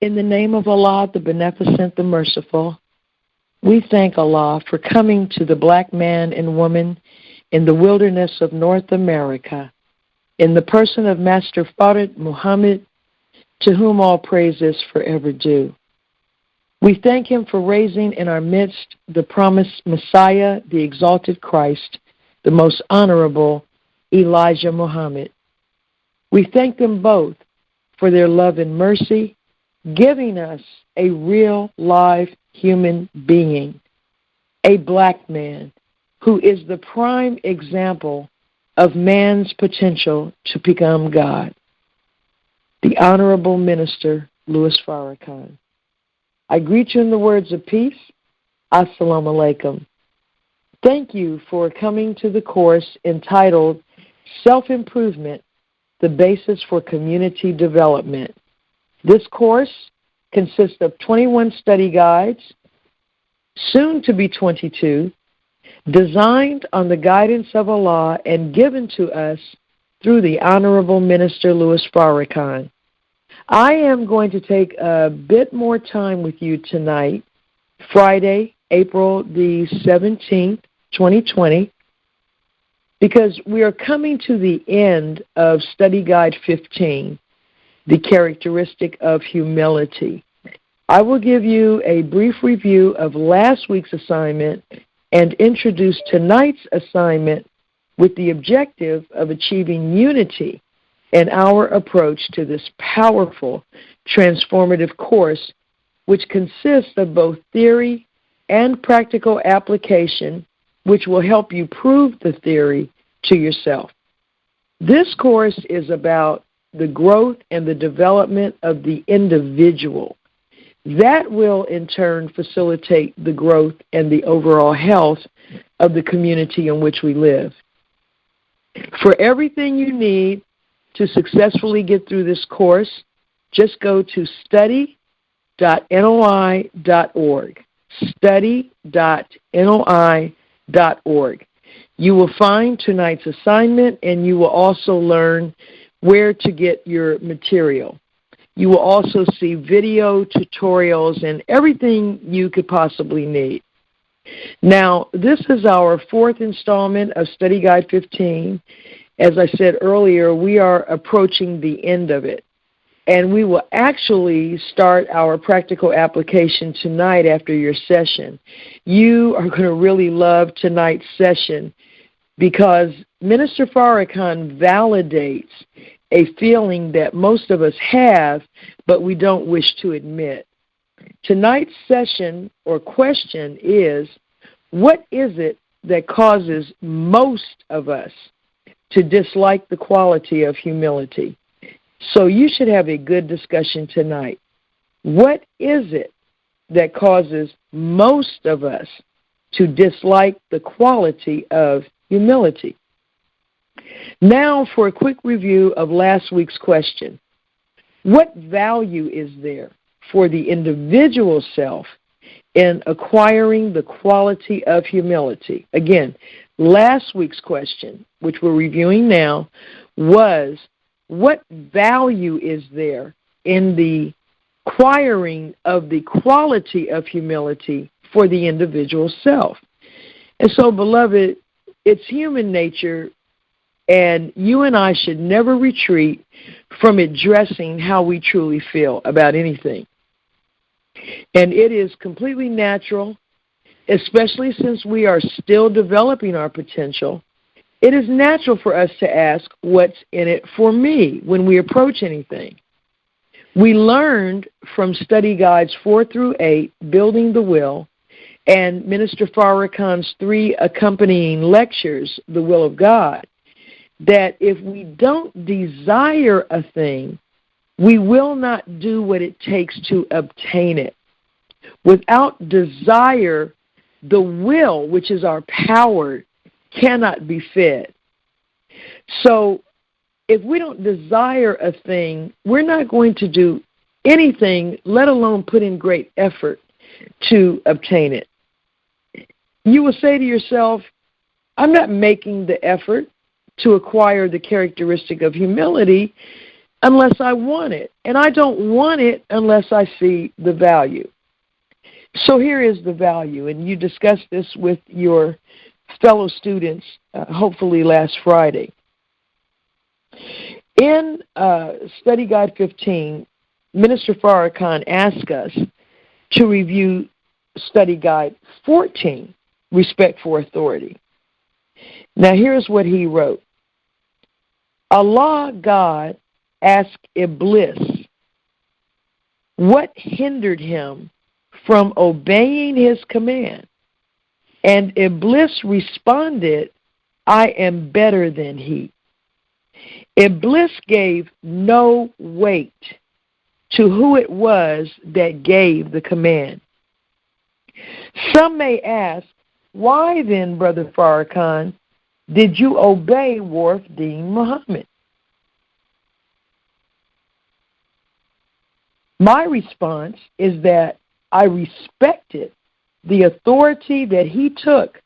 In the name of Allah, the Beneficent, the Merciful, we thank Allah for coming to the black man and woman in the wilderness of North America, in the person of Master Fard Muhammad, to whom all praise is forever due. We thank him for raising in our midst the promised Messiah, the exalted Christ, the most honorable Elijah Muhammad. We thank them both for their love and mercy, giving us a real, live human being, a black man who is the prime example of man's potential to become God. The Honorable Minister Louis Farrakhan. I greet you in the words of peace. Assalamu alaikum. Thank you for coming to the course entitled Self-Improvement, the Basis for Community Development. This course consists of 21 study guides, soon to be 22, designed on the guidance of Allah and given to us through the Honorable Minister Louis Farrakhan. I am going to take a bit more time with you tonight, Friday, April the 17th, 2020, because we are coming to the end of Study Guide 15, the characteristic of humility. I will give you a brief review of last week's assignment and introduce tonight's assignment with the objective of achieving unity in our approach to this powerful, transformative course, which consists of both theory and practical application, which will help you prove the theory to yourself. This course is about the growth and the development of the individual. That will, in turn, facilitate the growth and the overall health of the community in which we live. For everything you need to successfully get through this course, just go to study.noi.org. Study.noi.org. You will find tonight's assignment, and you will also learn where to get your material. You will also see video tutorials and everything you could possibly need. Now, this is our fourth installment of Study Guide 15. As I said earlier, we are approaching the end of it. And we will actually start our practical application tonight after your session. You are going to really love tonight's session because Minister Farrakhan validates a feeling that most of us have, but we don't wish to admit. Tonight's session or question is, what is it that causes most of us to dislike the quality of humility? So you should have a good discussion tonight. What is it that causes most of us to dislike the quality of humility? Now for a quick review of last week's question. What value is there for the individual self in acquiring the quality of humility? Again, last week's question, which we're reviewing now, was what value is there in the acquiring of the quality of humility for the individual self? And so, beloved, it's human nature, and you and I should never retreat from addressing how we truly feel about anything. And it is completely natural, especially since we are still developing our potential. It is natural for us to ask, what's in it for me when we approach anything? We learned from study guides 4 through 8, Building the Will, and Minister Farrakhan's 3 accompanying lectures, The Will of God, that if we don't desire a thing, we will not do what it takes to obtain it. Without desire, the will, which is our power, cannot be fed. So if we don't desire a thing, we're not going to do anything, let alone put in great effort to obtain it. You will say to yourself, I'm not making the effort to acquire the characteristic of humility unless I want it, and I don't want it unless I see the value. So here is the value, and you discussed this with your fellow students, hopefully last Friday. In Study Guide 15, Minister Farrakhan asked us to review Study Guide 14, Respect for Authority. Now here's what he wrote. Allah, God, asked Iblis what hindered him from obeying his command. And Iblis responded, I am better than he. Iblis gave no weight to who it was that gave the command. Some may ask, why then, Brother Farrakhan, did you obey Warith Deen Muhammad? My response is that I respected the authority that he took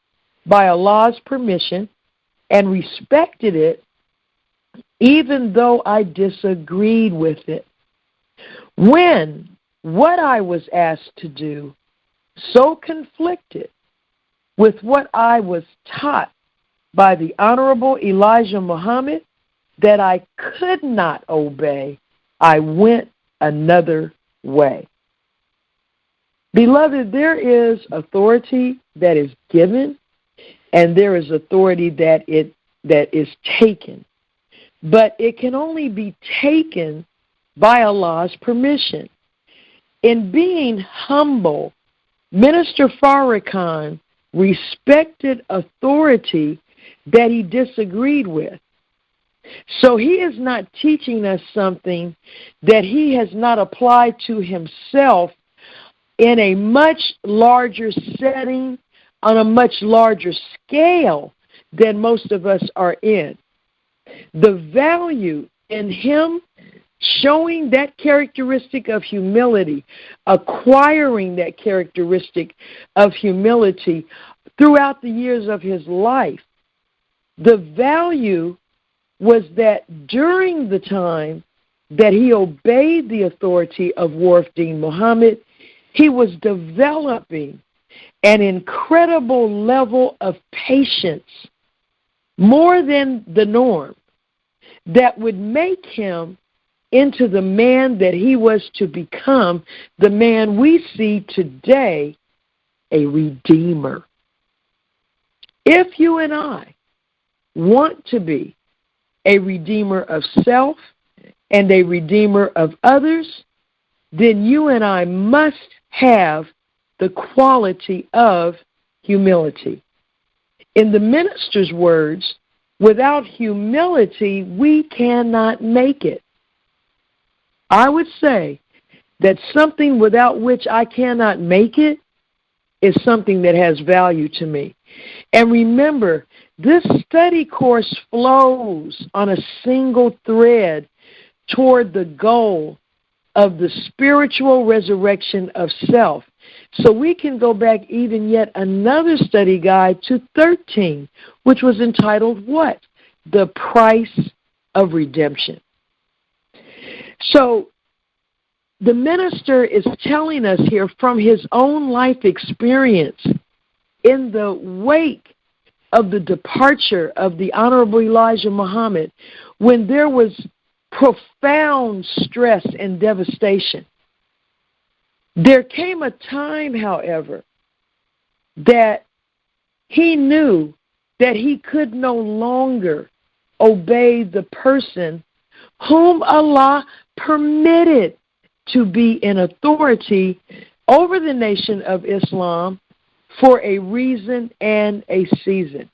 by Allah's permission and respected it even though I disagreed with it. When what I was asked to do so conflicted with what I was taught by the Honorable Elijah Muhammad that I could not obey, I went another way. Beloved, there is authority that is given, and there is authority that is taken. But it can only be taken by Allah's permission. In being humble, Minister Farrakhan respected authority that he disagreed with. So he is not teaching us something that he has not applied to himself in a much larger setting, on a much larger scale than most of us are in. The value in him showing that characteristic of humility, acquiring that characteristic of humility throughout the years of his life, the value was that during the time that he obeyed the authority of Warith Deen Muhammad, he was developing an incredible level of patience, more than the norm, that would make him into the man that he was to become, the man we see today, a redeemer. If you and I want to be a redeemer of self and a redeemer of others, then you and I must have the quality of humility. In the minister's words, without humility, we cannot make it. I would say that something without which I cannot make it is something that has value to me. And remember, this study course flows on a single thread toward the goal of the spiritual resurrection of self. So we can go back even yet another study guide to 13, which was entitled what? The Price of Redemption. So the minister is telling us here from his own life experience in the wake of the departure of the Honorable Elijah Muhammad, when there was profound stress and devastation. There came a time, however, that he knew that he could no longer obey the person whom Allah permitted to be in authority over the nation of Islam for a reason and a season.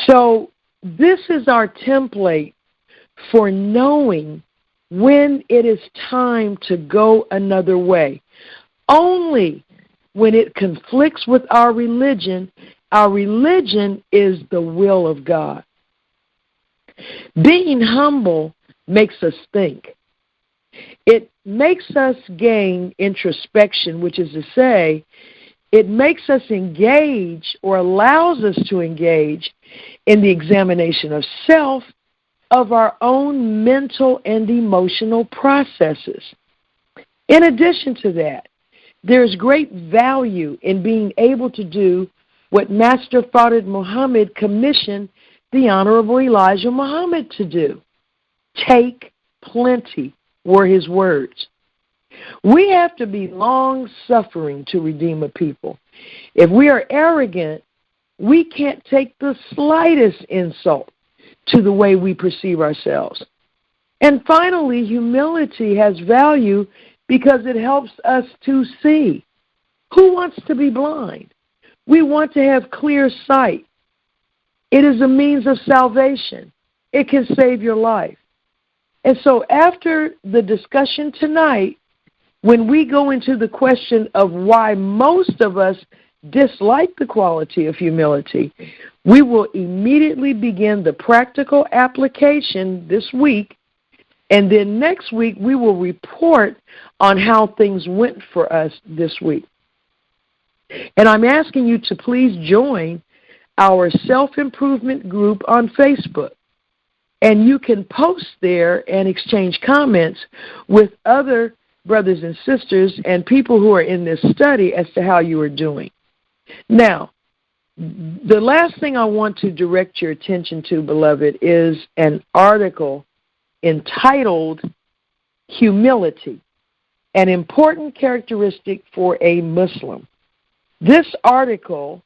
So this is our template for knowing when it is time to go another way. Only when it conflicts with our religion is the will of God. Being humble makes us think. It makes us gain introspection, which is to say, it makes us engage or allows us to engage in the examination of self, of our own mental and emotional processes. In addition to that, there's great value in being able to do what Master Fard Muhammad commissioned the Honorable Elijah Muhammad to do. Take plenty were his words. We have to be long-suffering to redeem a people. If we are arrogant, we can't take the slightest insult to the way we perceive ourselves. And finally, humility has value because it helps us to see. Who wants to be blind? We want to have clear sight. It is a means of salvation. It can save your life. And so after the discussion tonight, when we go into the question of why most of us dislike the quality of humility, we will immediately begin the practical application this week, and then next week we will report on how things went for us this week. And I'm asking you to please join our self-improvement group on Facebook. And you can post there and exchange comments with other brothers and sisters and people who are in this study as to how you are doing. Now, the last thing I want to direct your attention to, beloved, is an article entitled Humility, an Important Characteristic for a Muslim. This article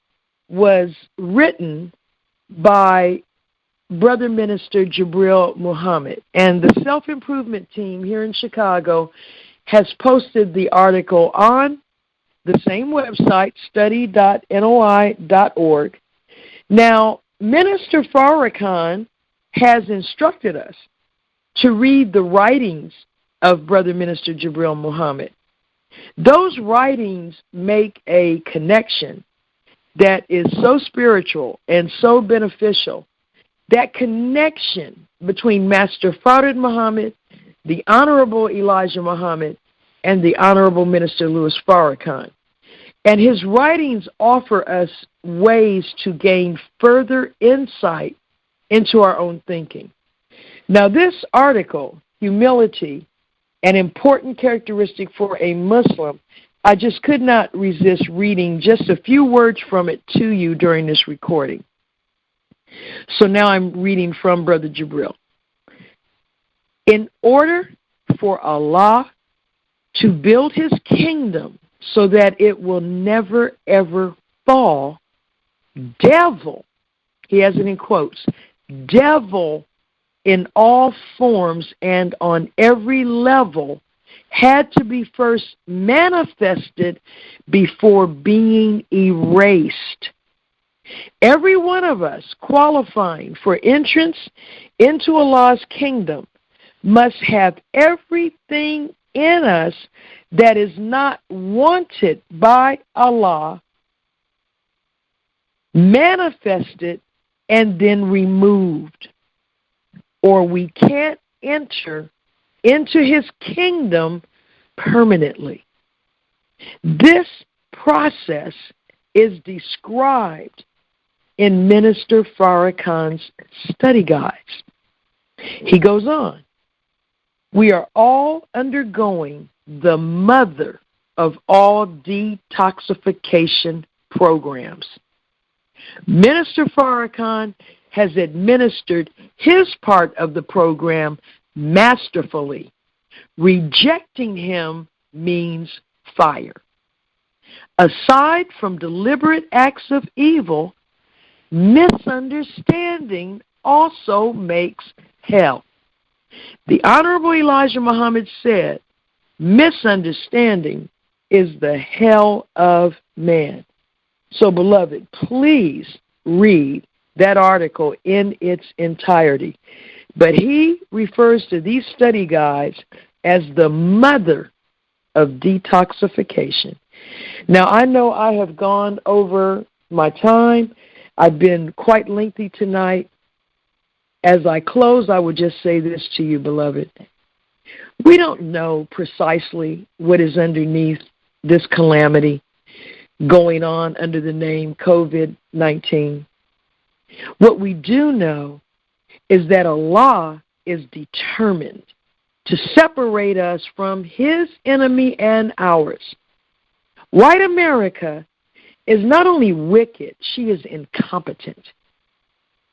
was written by Brother Minister Jibril Muhammad, and the self-improvement team here in Chicago has posted the article on the same website, study.noi.org. Now, Minister Farrakhan has instructed us to read the writings of Brother Minister Jibril Muhammad. Those writings make a connection that is so spiritual and so beneficial. That connection between Master Fard Muhammad, the Honorable Elijah Muhammad, and the Honorable Minister Louis Farrakhan. And his writings offer us ways to gain further insight into our own thinking. Now, this article, Humility, an Important Characteristic for a Muslim, I just could not resist reading just a few words from it to you during this recording. So now I'm reading from Brother Jibril. In order for Allah to build his kingdom so that it will never, ever fall, devil, he has it in quotes, devil in all forms and on every level had to be first manifested before being erased. Every one of us qualifying for entrance into Allah's kingdom must have everything in us that is not wanted by Allah manifested and then removed, or we can't enter into his kingdom permanently. This process is described in Minister Farrakhan's study guides. He goes on, we are all undergoing the mother of all detoxification programs. Minister Farrakhan has administered his part of the program masterfully. Rejecting him means fire. Aside from deliberate acts of evil, misunderstanding also makes hell. The Honorable Elijah Muhammad said, misunderstanding is the hell of man. So, beloved, please read that article in its entirety. But he refers to these study guides as the mother of detoxification. Now, I know I have gone over my time. I've been quite lengthy tonight. As I close, I would just say this to you, beloved. We don't know precisely what is underneath this calamity going on under the name COVID-19. What we do know is that Allah is determined to separate us from His enemy and ours. White America is not only wicked, she is incompetent.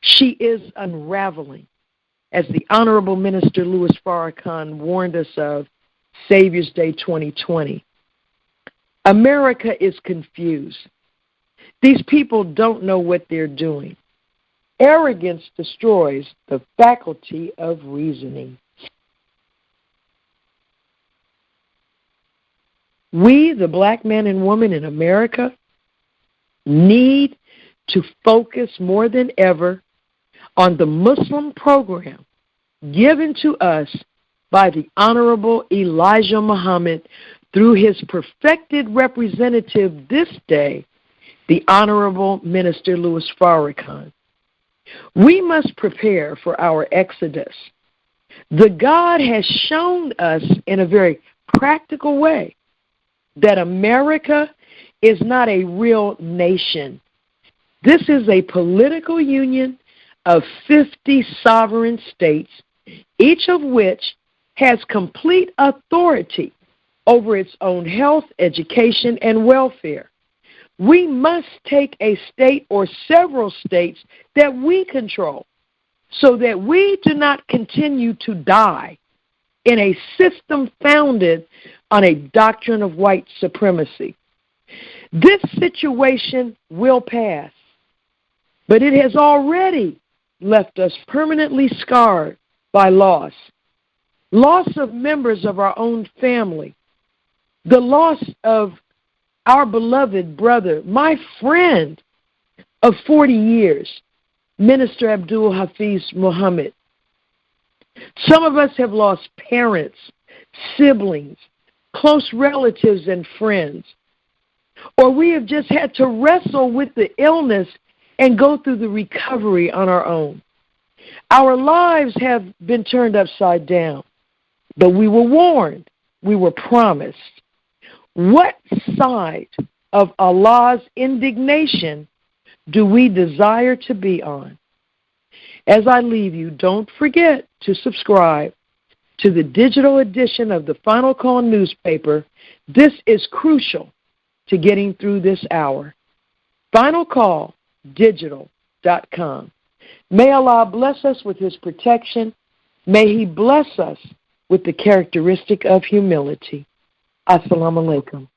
She is unraveling, as the Honorable Minister Louis Farrakhan warned us of Savior's Day 2020. America is confused. These people don't know what they're doing. Arrogance destroys the faculty of reasoning. We, the black man and woman in America, need to focus more than ever on the Muslim program given to us by the Honorable Elijah Muhammad through his perfected representative this day, the Honorable Minister Louis Farrakhan. We must prepare for our exodus. The God has shown us in a very practical way that America is not a real nation. This is a political union of 50 sovereign states, each of which has complete authority over its own health, education, and welfare. We must take a state or several states that we control so that we do not continue to die in a system founded on a doctrine of white supremacy. This situation will pass, but it has already left us permanently scarred by loss of members of our own family, the loss of our beloved brother, my friend of 40 years, Minister Abdul Hafiz Muhammad. Some of us have lost parents, siblings, close relatives, and friends. Or we have just had to wrestle with the illness and go through the recovery on our own. Our lives have been turned upside down, but we were warned, we were promised. What side of Allah's indignation do we desire to be on? As I leave you, don't forget to subscribe to the digital edition of the Final Call newspaper. This is crucial to getting through this hour. FinalCallDigital.com. May Allah bless us with His protection. May He bless us with the characteristic of humility. Assalamu alaikum.